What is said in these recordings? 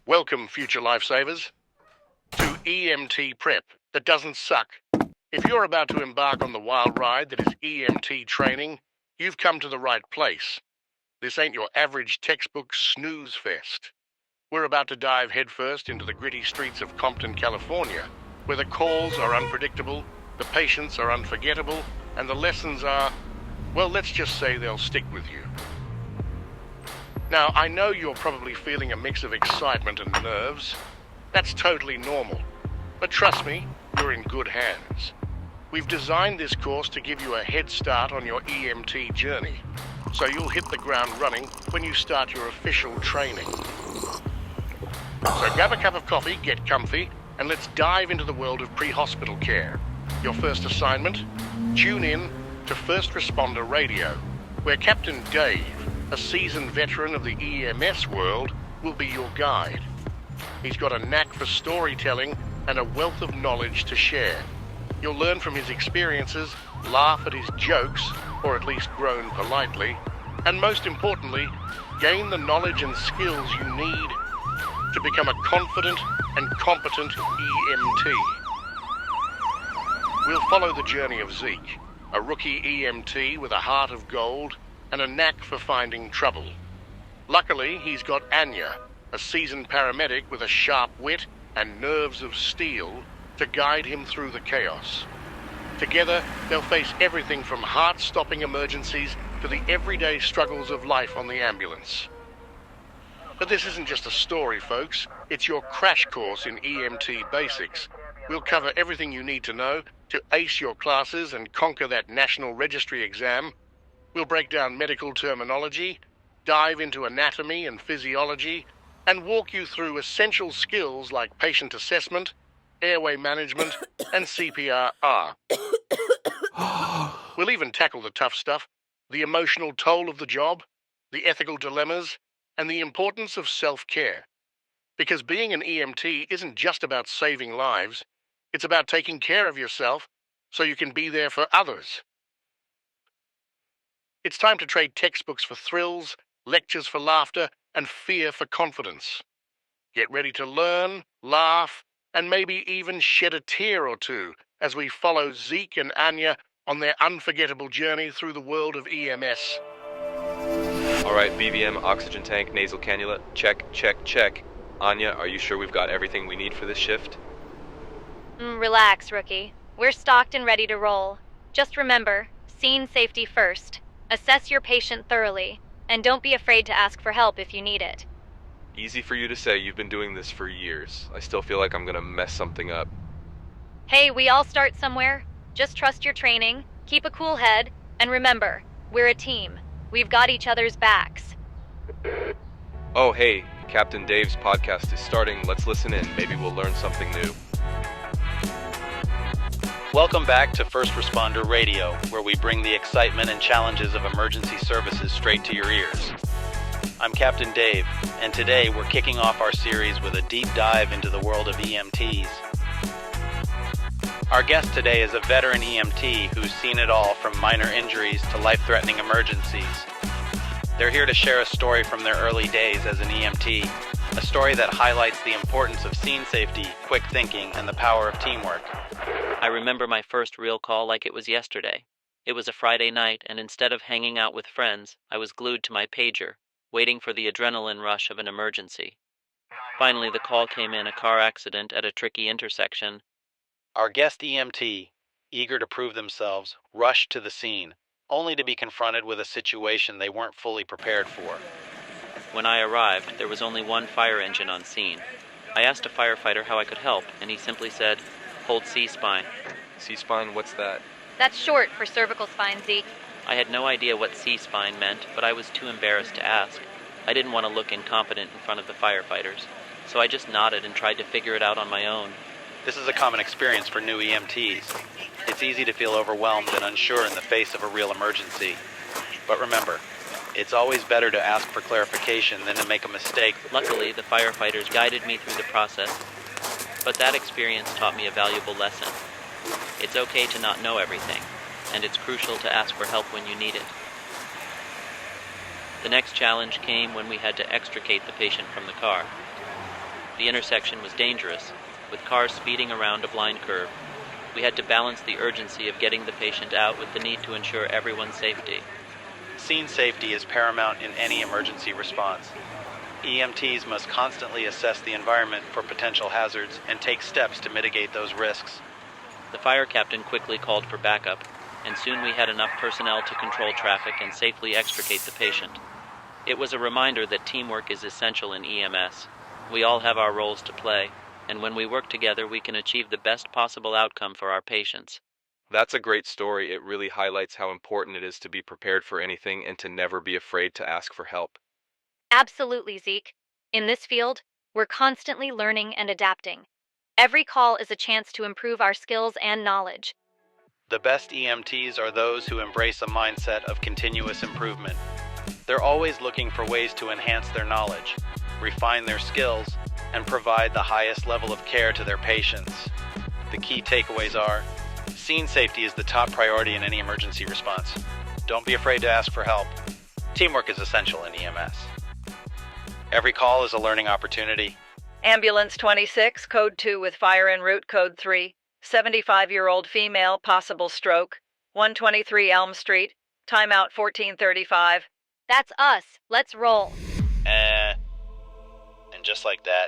Welcome, future lifesavers, to EMT prep that doesn't suck. If you're about to embark on the wild ride that is EMT training, you've come to the right place. This ain't your average textbook snooze fest. We're about to dive headfirst into the gritty streets of Compton, California, where the calls are unpredictable, the patients are unforgettable, and the lessons are, well, let's just say they'll stick with you. Now, I know you're probably feeling a mix of excitement and nerves. That's totally normal. But trust me, you're in good hands. We've designed this course to give you a head start on your EMT journey, so you'll hit the ground running when you start your official training. So grab a cup of coffee, get comfy, and let's dive into the world of pre-hospital care. Your first assignment, tune in to First Responder Radio, where Captain Dave, a seasoned veteran of the EMS world, will be your guide. He's got a knack for storytelling and a wealth of knowledge to share. You'll learn from his experiences, laugh at his jokes, or at least groan politely, and most importantly, gain the knowledge and skills you need to become a confident and competent EMT. We'll follow the journey of Zeke, a rookie EMT with a heart of gold and a knack for finding trouble. Luckily, he's got Anya, a seasoned paramedic with a sharp wit and nerves of steel to guide him through the chaos. Together, they'll face everything from heart-stopping emergencies to the everyday struggles of life on the ambulance. But this isn't just a story, folks. It's your crash course in EMT basics. We'll cover everything you need to know to ace your classes and conquer that National Registry exam. We'll break down medical terminology, dive into anatomy and physiology, and walk you through essential skills like patient assessment, airway management, and CPR. We'll even tackle the tough stuff, the emotional toll of the job, the ethical dilemmas, and the importance of self-care. Because being an EMT isn't just about saving lives, it's about taking care of yourself so you can be there for others. It's time to trade textbooks for thrills, lectures for laughter, and fear for confidence. Get ready to learn, laugh, and maybe even shed a tear or two as we follow Zeke and Anya on their unforgettable journey through the world of EMS. Alright, BVM, oxygen tank, nasal cannula, check. Anya, are you sure we've got everything we need for this shift? Relax, rookie. We're stocked and ready to roll. Just remember, scene safety first. Assess your patient thoroughly, and don't be afraid to ask for help if you need it. Easy for you to say, you've been doing this for years. I still feel like I'm gonna mess something up. Hey, we all start somewhere. Just trust your training, keep a cool head, and remember, we're a team. We've got each other's backs. Oh, hey, Captain Dave's podcast is starting. Let's listen in. Maybe we'll learn something new. Welcome back to First Responder Radio, where we bring the excitement and challenges of emergency services straight to your ears. I'm Captain Dave, and today we're kicking off our series with a deep dive into the world of EMTs. Our guest today is a veteran EMT who's seen it all from minor injuries to life-threatening emergencies. They're here to share a story from their early days as an EMT, a story that highlights the importance of scene safety, quick thinking, and the power of teamwork. I remember my first real call like it was yesterday. It was a Friday night, and instead of hanging out with friends, I was glued to my pager, waiting for the adrenaline rush of an emergency. Finally, the call came in: a car accident at a tricky intersection. Our guest EMT, eager to prove themselves, rushed to the scene, only to be confronted with a situation they weren't fully prepared for. When I arrived, there was only one fire engine on scene. I asked a firefighter how I could help, and he simply said, "Hold C-spine." C-spine, what's that? That's short for cervical spine, Zeke. I had no idea what C-spine meant, but I was too embarrassed to ask. I didn't want to look incompetent in front of the firefighters, so I just nodded and tried to figure it out on my own. This is a common experience for new EMTs. It's easy to feel overwhelmed and unsure in the face of a real emergency. But remember, it's always better to ask for clarification than to make a mistake. Luckily, the firefighters guided me through the process, but that experience taught me a valuable lesson. It's okay to not know everything, and it's crucial to ask for help when you need it. The next challenge came when we had to extricate the patient from the car. The intersection was dangerous, with cars speeding around a blind curve. We had to balance the urgency of getting the patient out with the need to ensure everyone's safety. Scene safety is paramount in any emergency response. EMTs must constantly assess the environment for potential hazards and take steps to mitigate those risks. The fire captain quickly called for backup, and soon we had enough personnel to control traffic and safely extricate the patient. It was a reminder that teamwork is essential in EMS. We all have our roles to play, and when we work together, we can achieve the best possible outcome for our patients. That's a great story. It really highlights how important it is to be prepared for anything and to never be afraid to ask for help. Absolutely, Zeke. In this field, we're constantly learning and adapting. Every call is a chance to improve our skills and knowledge. The best EMTs are those who embrace a mindset of continuous improvement. They're always looking for ways to enhance their knowledge, refine their skills, and provide the highest level of care to their patients. The key takeaways are: scene safety is the top priority in any emergency response. Don't be afraid to ask for help. Teamwork is essential in EMS. Every call is a learning opportunity. Ambulance 26, code 2 with fire en route, code 3. 75-year-old female, possible stroke. 123 Elm Street. Timeout 14:35. That's us. Let's roll. And just like that,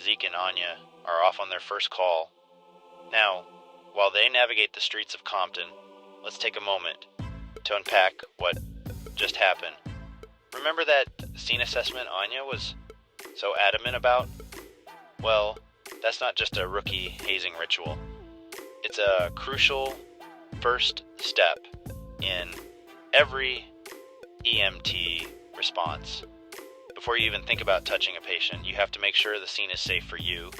Zeke and Anya are off on their first call. Now, while they navigate the streets of Compton, let's take a moment to unpack what just happened. Remember that scene assessment Anya was so adamant about? Well, that's not just a rookie hazing ritual. It's a crucial first step in every EMT response. Before you even think about touching a patient, you have to make sure the scene is safe for you,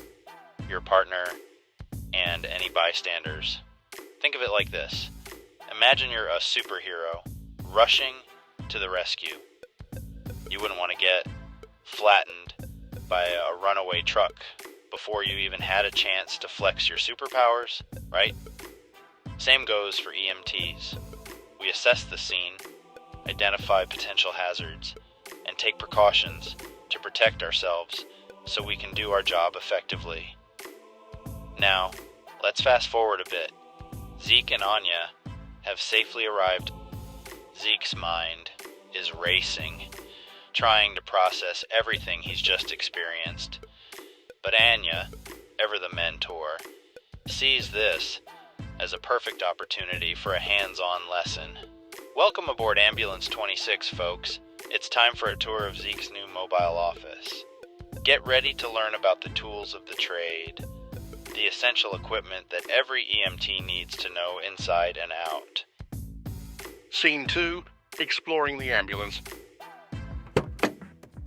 your partner, and any bystanders. Think of it like this. Imagine you're a superhero rushing to the rescue. You wouldn't want to get flattened by a runaway truck before you even had a chance to flex your superpowers, right? Same goes for EMTs. We assess the scene, identify potential hazards, and take precautions to protect ourselves so we can do our job effectively. Now, let's fast forward a bit. Zeke and Anya have safely arrived. Zeke's mind is racing, trying to process everything he's just experienced. But Anya, ever the mentor, sees this as a perfect opportunity for a hands-on lesson. Welcome aboard Ambulance 26, folks. It's time for a tour of Zeke's new mobile office. Get ready to learn about the tools of the trade, the essential equipment that every EMT needs to know inside and out. Scene 2, exploring the ambulance.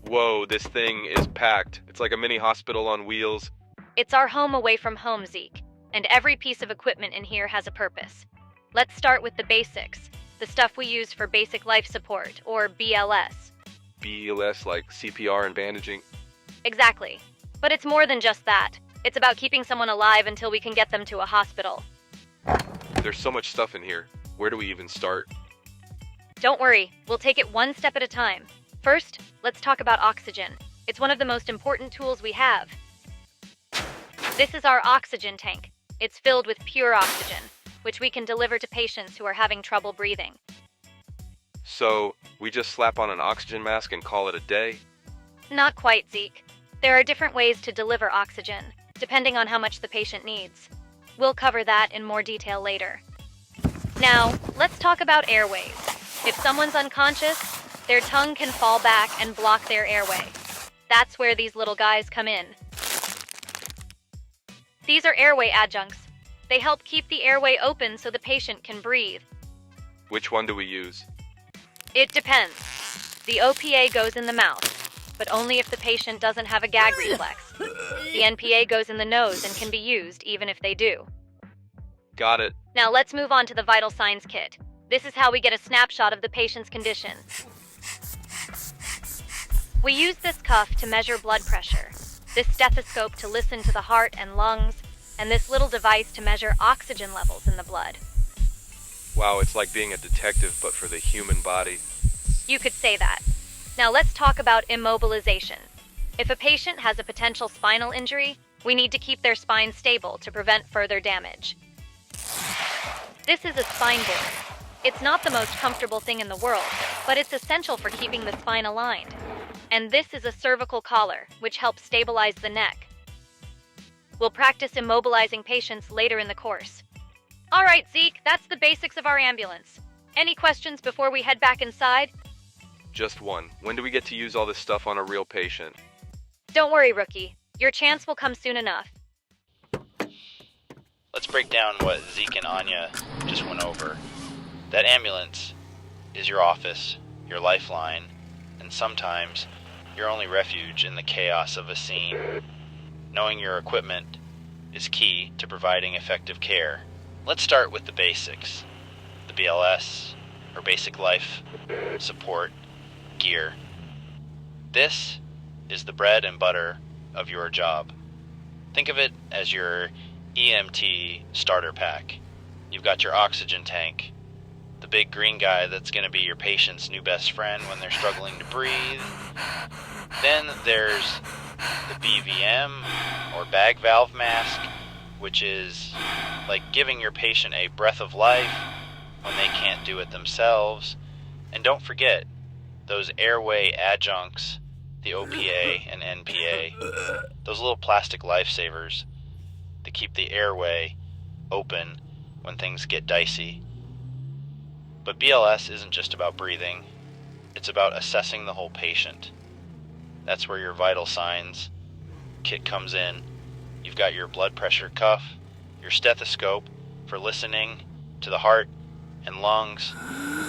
Whoa, this thing is packed. It's like a mini hospital on wheels. It's our home away from home, Zeke, and every piece of equipment in here has a purpose. Let's start with the basics, the stuff we use for basic life support, or BLS. BLS, like CPR and bandaging. Exactly. But it's more than just that. It's about keeping someone alive until we can get them to a hospital. There's so much stuff in here. Where do we even start? Don't worry, we'll take it one step at a time. First, let's talk about oxygen. It's one of the most important tools we have. This is our oxygen tank. It's filled with pure oxygen, which we can deliver to patients who are having trouble breathing. So, we just slap on an oxygen mask and call it a day? Not quite, Zeke. There are different ways to deliver oxygen, depending on how much the patient needs. We'll cover that in more detail later. Now, let's talk about airways. If someone's unconscious, their tongue can fall back and block their airway. That's where these little guys come in. These are airway adjuncts. They help keep the airway open so the patient can breathe. Which one do we use? It depends. The OPA goes in the mouth, but only if the patient doesn't have a gag reflex. The NPA goes in the nose and can be used even if they do. Got it. Now let's move on to the vital signs kit. This is how we get a snapshot of the patient's condition. We use this cuff to measure blood pressure, this stethoscope to listen to the heart and lungs, and this little device to measure oxygen levels in the blood. Wow, it's like being a detective, but for the human body. You could say that. Now let's talk about immobilization. If a patient has a potential spinal injury, we need to keep their spine stable to prevent further damage. This is a spine board. It's not the most comfortable thing in the world, but it's essential for keeping the spine aligned. And this is a cervical collar, which helps stabilize the neck. We'll practice immobilizing patients later in the course. All right, Zeke, that's the basics of our ambulance. Any questions before we head back inside? Just one. When do we get to use all this stuff on a real patient? Don't worry, rookie. Your chance will come soon enough. Let's break down what Zeke and Anya just went over. That ambulance is your office, your lifeline, and sometimes your only refuge in the chaos of a scene. Knowing your equipment is key to providing effective care. Let's start with the basics. The BLS, or basic life support gear. This is the bread and butter of your job. Think of it as your EMT starter pack. You've got your oxygen tank, the big green guy that's going to be your patient's new best friend when they're struggling to breathe. Then there's the BVM, or bag valve mask, which is like giving your patient a breath of life when they can't do it themselves. And don't forget those airway adjuncts, the OPA and NPA, those little plastic lifesavers that keep the airway open when things get dicey. But BLS isn't just about breathing, it's about assessing the whole patient. That's where your vital signs kit comes in. You've got your blood pressure cuff, your stethoscope for listening to the heart and lungs,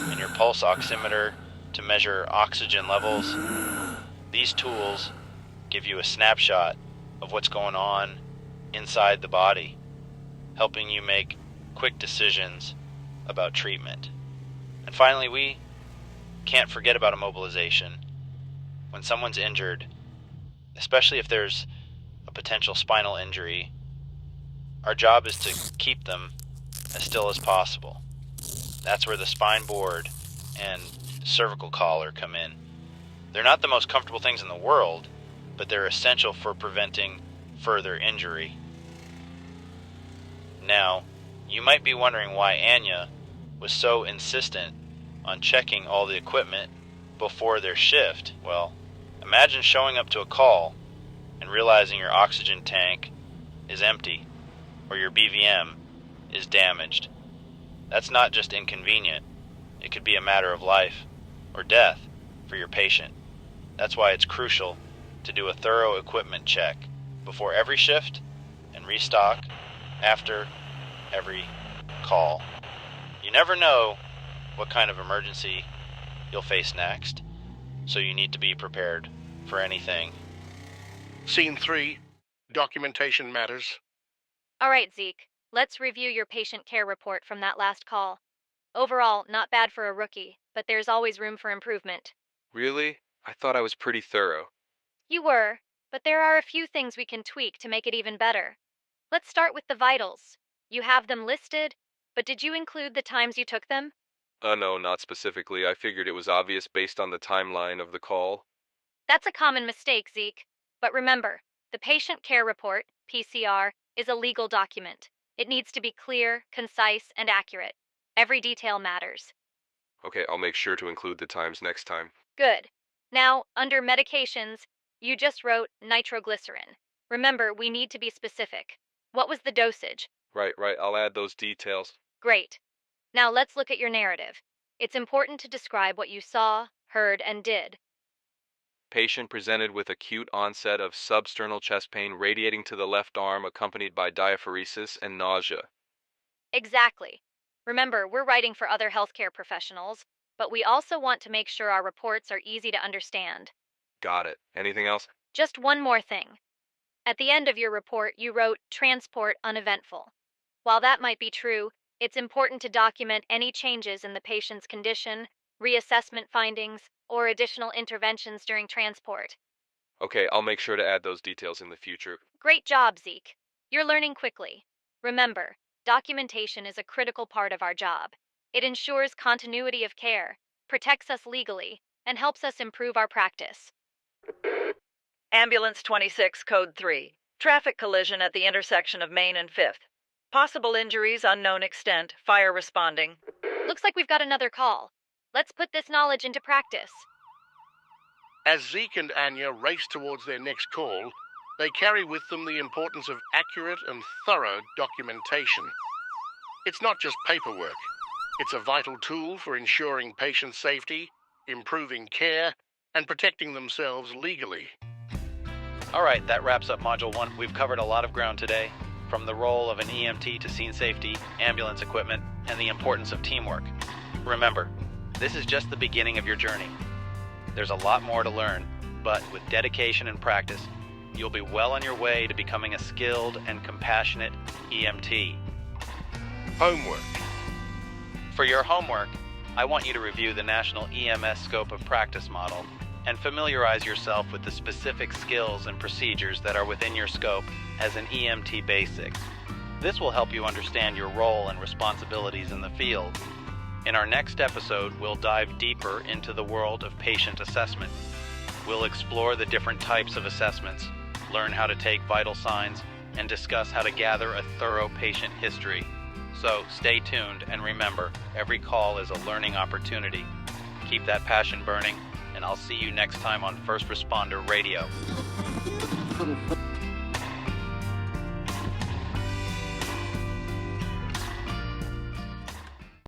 and your pulse oximeter to measure oxygen levels. These tools give you a snapshot of what's going on inside the body, helping you make quick decisions about treatment. And finally, we can't forget about immobilization. When someone's injured, especially if there's a potential spinal injury, our job is to keep them as still as possible. That's where the spine board and cervical collar come in. They're not the most comfortable things in the world, but they're essential for preventing further injury. Now, you might be wondering why Anya was so insistent on checking all the equipment before their shift. Well, imagine showing up to a call and realizing your oxygen tank is empty or your BVM is damaged. That's not just inconvenient. It could be a matter of life or death for your patient. That's why it's crucial to do a thorough equipment check before every shift and restock after every call. You never know what kind of emergency you'll face next, so you need to be prepared for anything. Scene 3, documentation matters. All right, Zeke. Let's review your patient care report from that last call. Overall, not bad for a rookie, but there's always room for improvement. Really? I thought I was pretty thorough. You were, but there are a few things we can tweak to make it even better. Let's start with the vitals. You have them listed, but did you include the times you took them? No, not specifically. I figured it was obvious based on the timeline of the call. That's a common mistake, Zeke. But remember, the patient care report, PCR, is a legal document. It needs to be clear, concise, and accurate. Every detail matters. Okay, I'll make sure to include the times next time. Good. Now, under medications, you just wrote nitroglycerin. Remember, we need to be specific. What was the dosage? Right, I'll add those details. Great. Now let's look at your narrative. It's important to describe what you saw, heard, and did. Patient presented with acute onset of substernal chest pain radiating to the left arm accompanied by diaphoresis and nausea. Exactly. Remember, we're writing for other healthcare professionals, but we also want to make sure our reports are easy to understand. Got it. Anything else? Just one more thing. At the end of your report, you wrote transport uneventful. While that might be true, it's important to document any changes in the patient's condition, reassessment findings, or additional interventions during transport. Okay, I'll make sure to add those details in the future. Great job, Zeke. You're learning quickly. Remember, documentation is a critical part of our job. It ensures continuity of care, protects us legally, and helps us improve our practice. Ambulance 26, Code 3. Traffic collision at the intersection of Main and 5th. Possible injuries unknown extent. Fire responding. Looks like we've got another call. Let's put this knowledge into practice. As Zeke and Anya race towards their next call, they carry with them the importance of accurate and thorough documentation. It's not just paperwork. It's a vital tool for ensuring patient safety, improving care, and protecting themselves legally. Alright, that wraps up Module 1. We've covered a lot of ground today, from the role of an EMT to scene safety, ambulance equipment, and the importance of teamwork. Remember, this is just the beginning of your journey. There's a lot more to learn, but with dedication and practice, you'll be well on your way to becoming a skilled and compassionate EMT. Homework. For your homework, I want you to review the National EMS Scope of Practice model and familiarize yourself with the specific skills and procedures that are within your scope as an EMT basic. This will help you understand your role and responsibilities in the field. In our next episode, we'll dive deeper into the world of patient assessment. We'll explore the different types of assessments, learn how to take vital signs, and discuss how to gather a thorough patient history. So stay tuned and remember, every call is a learning opportunity. Keep that passion burning, and I'll see you next time on First Responder Radio.